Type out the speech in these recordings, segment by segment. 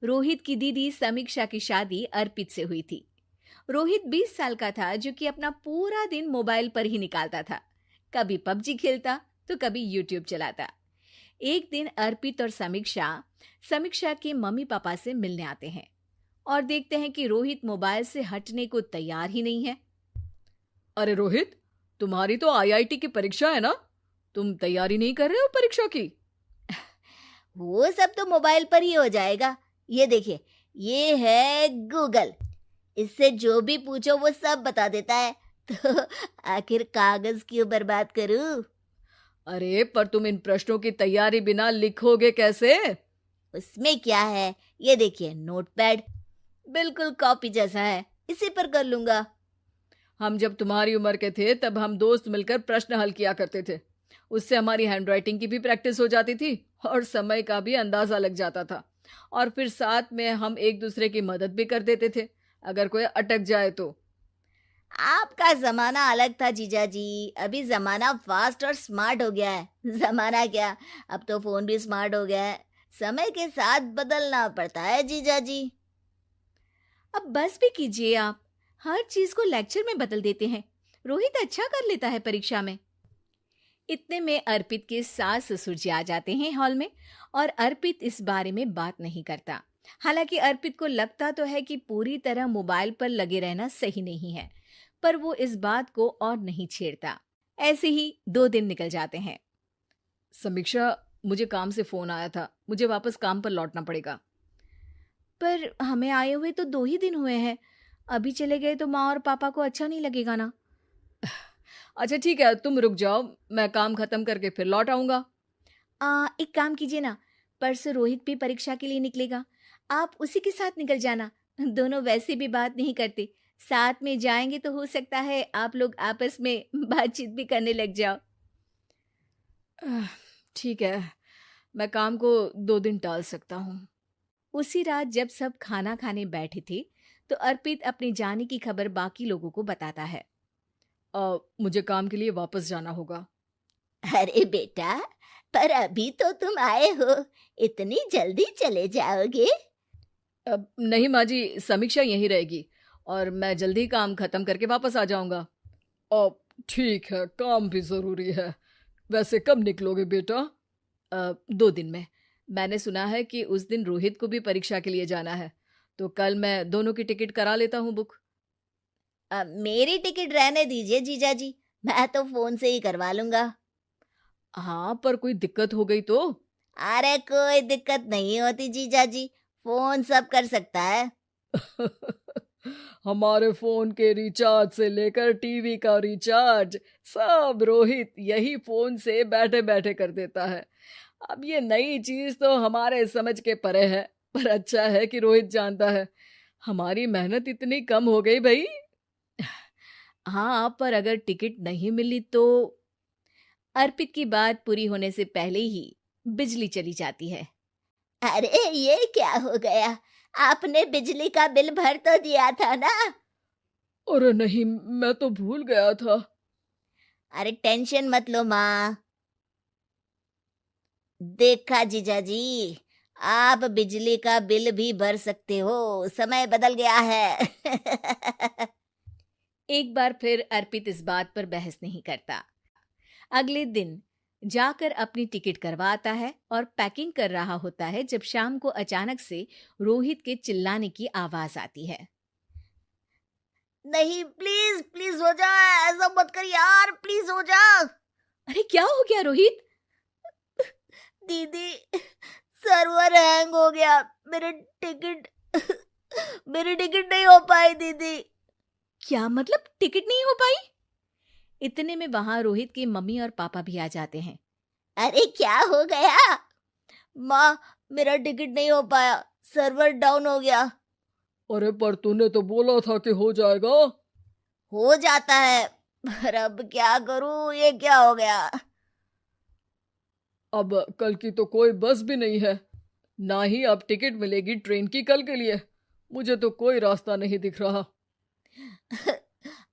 रोहित की दीदी समीक्षा की शादी अर्पित से हुई थी। रोहित 20 साल का था, जो कि अपना पूरा दिन मोबाइल पर ही निकालता था। कभी पबजी खेलता तो कभी यूट्यूब चलाता। एक दिन अर्पित और समीक्षा समीक्षा के मम्मी पापा से मिलने आते हैं और देखते हैं कि रोहित मोबाइल से हटने को तैयार ही नहीं है। अरे रोहित, तुम्हारी तो आईआईटी की परीक्षा है ना? तुम तैयारी नहीं कर रहे हो परीक्षा की? वो सब तो मोबाइल पर ही हो जाएगा। ये देखिए, ये है गूगल। इससे जो भी पूछो वो सब बता देता है। तो आखिर कागज क्यों बर्बाद करूं? अरे पर तुम इन प्रश्नों की तैयारी बिना लिखोगे कैसे? उसमें क्या है, ये देखिए नोटपैड, बिल्कुल कॉपी जैसा है, इसी पर कर लूंगा। हम जब तुम्हारी उम्र के थे तब हम दोस्त मिलकर प्रश्न हल किया करते थे। उससे हमारी हैंडराइटिंग की भी प्रैक्टिस हो जाती थी और समय का भी अंदाजा लग जाता था। और फिर साथ में हम एक दूसरे की मदद भी कर देते थे अगर कोई अटक जाए तो। आपका जमाना अलग था जीजा जी। अभी जमाना फास्ट और स्मार्ट हो गया है। जमाना क्या, अब तो फोन भी स्मार्ट हो गया है। समय के साथ बदलना पड़ता है जीजा जी। अब बस भी कीजिए आप, हर चीज को लेक्चर में बदल देते हैं। रोहित अच्छा कर लेता है परीक्षा में। इतने में अर्पित के सास ससुर जी आ जाते हैं हॉल में, और अर्पित इस बारे में बात नहीं करता। हालांकि अर्पित को लगता तो है कि पूरी तरह मोबाइल पर लगे रहना सही नहीं है, पर वो इस बात को और नहीं छेड़ता। ऐसे ही 2 दिन निकल जाते हैं। समीक्षा, मुझे काम से फोन आया था, मुझे वापस काम पर लौटना पड़ेगा। पर हमें आए हुए तो 2 ही दिन हुए हैं। अभी चले गए तो माँ और पापा को अच्छा नहीं लगेगा ना। अच्छा ठीक है, तुम रुक जाओ, मैं काम खत्म करके फिर लौट आऊंगा। एक काम कीजिए ना, परसों रोहित भी परीक्षा के लिए निकलेगा, आप उसी के साथ निकल जाना। दोनों वैसे भी बात नहीं करते, साथ में जाएंगे तो हो सकता है आप लोग आपस में बातचीत भी करने लग जाओ। आह, ठीक है, मैं काम को 2 दिन टाल सकता हूँ। उसी रात जब सब खाना खाने बैठे थे, तो अर्पित अपने जाने की खबर बाकी लोगों को बताता है। मुझे काम के लिए वापस जाना होगा। अरे बेटा, पर अभी तो तुम आए हो, इतनी जल्दी चले जाओगे? नहीं माँ जी, समीक्षा यहीं रहेगी और मैं जल्दी काम खत्म करके वापस आ जाऊंगा। अब ठीक है, काम भी जरूरी है। वैसे कब निकलोगे बेटा? 2 दिन में। मैंने सुना है कि उस दिन रोहित को भी परीक्षा के लिए जाना है, तो कल मैं दोनों की टिकट करा लेता हूँ बुक। मेरी टिकट रहने दीजिए जीजा जी, मैं तो फोन से ही करवा लूंगा। हाँ, पर कोई दिक्कत हो गई तो? अरे कोई दिक्कत नहीं होती जीजा जी, फोन सब कर सकता है। हमारे फोन के रिचार्ज से लेकर टीवी का रिचार्ज सब रोहित यही फोन से बैठे बैठे कर देता है। अब ये नई चीज तो हमारे समझ के परे है, पर अच्छा है कि रोहित जानता है। हमारी मेहनत इतनी कम हो गई भाई। हाँ, पर अगर टिकट नहीं मिली तो? अर्पित की बात पूरी होने से पहले ही बिजली चली जाती है। अरे ये क्या हो गया, आपने बिजली का बिल भर तो दिया था ना? अरे नहीं, मैं तो भूल गया था। अरे टेंशन मत लो माँ। देखा जीजा जी, आप बिजली का बिल भी भर सकते हो, समय बदल गया है। एक बार फिर अर्पित इस बात पर बहस नहीं करता। अगले दिन जाकर अपनी टिकट करवाता है और पैकिंग कर रहा होता है, जब शाम को अचानक से रोहित के चिल्लाने की आवाज आती है। नहीं, प्लीज प्लीज हो जा, ऐसा मत कर यार, प्लीज हो जा। अरे क्या हो गया रोहित? दीदी, सर्वर हैंग हो गया, मेरे टिकट मेरी टिकट नहीं हो पाई दीदी। क्या मतलब टिकट नहीं हो पाई? इतने में वहां रोहित के मम्मी और पापा भी आ जाते हैं। अरे क्या हो गया? माँ, मेरा टिकट नहीं हो पाया, सर्वर डाउन हो गया। अरे पर तूने तो बोला था कि हो जाएगा। हो जाता है, पर अब क्या करूं, ये क्या हो गया? अब कल की तो कोई बस भी नहीं है, ना ही अब टिकट मिलेगी ट्रेन की कल के लिए। मुझे तो कोई रास्ता नहीं दिख रहा।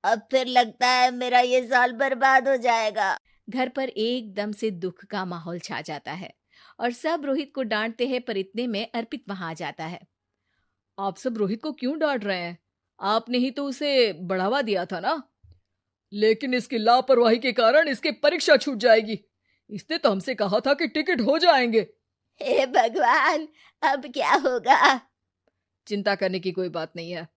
अब फिर लगता है मेरा ये साल बर्बाद हो जाएगा। घर पर एकदम से दुख का माहौल छा जाता है और सब रोहित को डांटते हैं, पर इतने में अर्पित वहां आ जाता है। आप सब रोहित को क्यों डांट रहे हैं? आपने ही तो उसे बढ़ावा दिया था ना। लेकिन इसकी लापरवाही के कारण इसकी परीक्षा छूट जाएगी। इसने तो हमसे कहा था कि टिकट हो जाएंगे। हे भगवान, अब क्या होगा? चिंता करने की कोई बात नहीं है।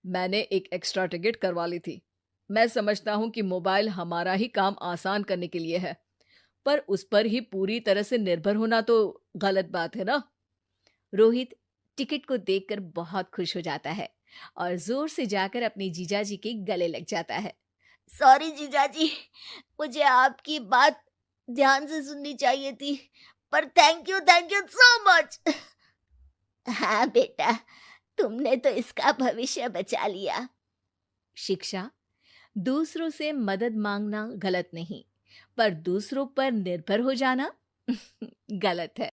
मैंने एक एक्स्ट्रा टिकट करवा ली थी। मैं समझता हूँ कि मोबाइल हमारा ही काम आसान करने के लिए है, पर उस पर ही पूरी तरह से निर्भर होना तो गलत बात है ना। रोहित टिकट को देखकर बहुत खुश हो जाता है और जोर से जाकर अपने जीजाजी के गले लग जाता है। सॉरी जीजाजी, मुझे आपकी बात ध्यान से सुननी चाहिए थी, पर थैंक यू सो मच। हाँ बेटा, तुमने तो इसका भविष्य बचा लिया। शिक्षा, दूसरों से मदद मांगना गलत नहीं, पर दूसरों पर निर्भर हो जाना गलत है।